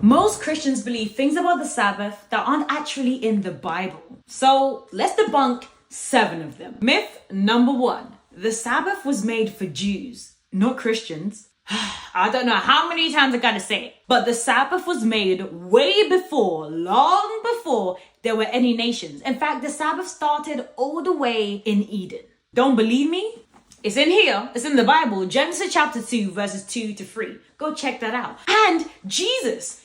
Most Christians believe things about the Sabbath that aren't actually in the Bible. So let's debunk 7 of them. Myth number 1. The Sabbath was made for Jews, not Christians. I don't know how many times I gotta say it, but the Sabbath was made way before, long before there were any nations. In fact, the Sabbath started all the way in Eden. Don't believe me? It's in here. It's in the Bible. Genesis chapter 2, verses 2 to 3. Go check that out. And Jesus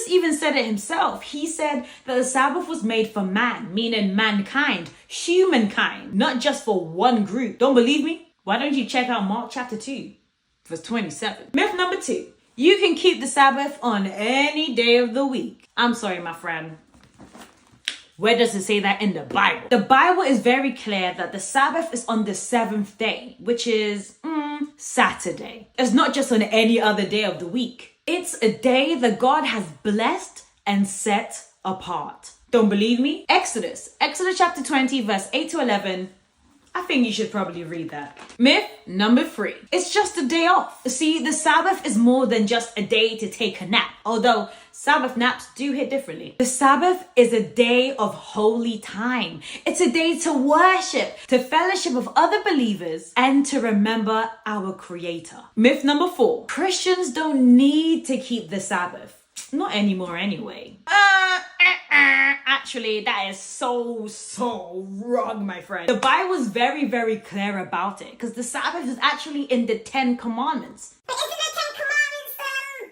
even said it himself. He said that the Sabbath was made for man, meaning mankind, humankind, not just for one group. Don't believe me? Why don't you check out Mark chapter 2, verse 27. Myth number 2. You can keep the Sabbath on any day of the week. I'm sorry, my friend. Where does it say that in the Bible? The Bible is very clear that the Sabbath is on the 7th day, which is Saturday. It's not just on any other day of the week. It's a day that God has blessed and set apart. Don't believe me? Exodus chapter 20, verse 8 to 11. I think you should probably read that. Myth number 3. It's just a day off. See, the Sabbath is more than just a day to take a nap, although Sabbath naps do hit differently. The Sabbath is a day of holy time. It's a day to worship, to fellowship with other believers, and to remember our Creator. Myth number 4. Christians don't need to keep the Sabbath. Not anymore anyway. Actually, that is so wrong, my friend. The Bible is very, very clear about it because the Sabbath is actually in the 10 Commandments. But isn't the 10 Commandments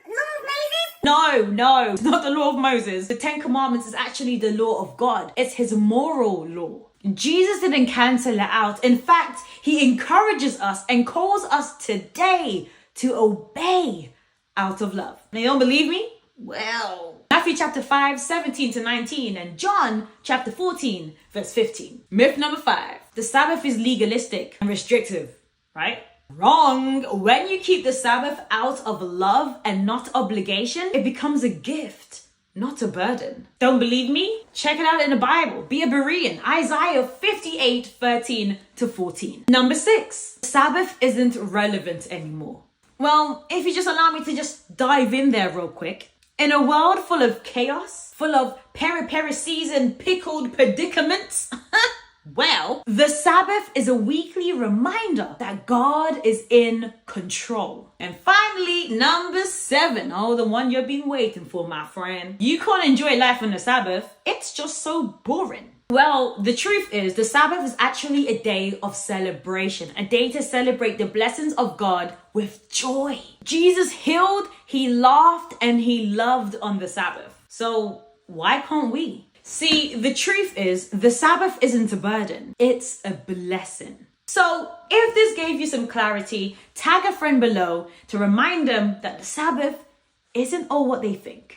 law of Moses? No, it's not the law of Moses. The 10 Commandments is actually the law of God. It's his moral law. Jesus didn't cancel it out. In fact, he encourages us and calls us today to obey out of love. Now, you don't believe me? Well, Matthew chapter 5, 17 to 19 and John chapter 14, verse 15. Myth number 5. The Sabbath is legalistic and restrictive, right? Wrong. When you keep the Sabbath out of love and not obligation, it becomes a gift, not a burden. Don't believe me? Check it out in the Bible. Be a Berean. Isaiah 58, 13 to 14. Number 6. Sabbath isn't relevant anymore. Well, if you just allow me to just dive in there real quick. In a world full of chaos, full of peri-peri-seas and pickled predicaments, well, the Sabbath is a weekly reminder that God is in control. And finally, number 7. Oh, the one you've been waiting for, my friend. You can't enjoy life on the Sabbath. It's just so boring. Well, the truth is the Sabbath is actually a day of celebration, a day to celebrate the blessings of God with joy. Jesus healed, he laughed, and he loved on the Sabbath. So why can't we? See, the truth is the Sabbath isn't a burden, it's a blessing. So if this gave you some clarity, tag a friend below to remind them that the Sabbath isn't all what they think.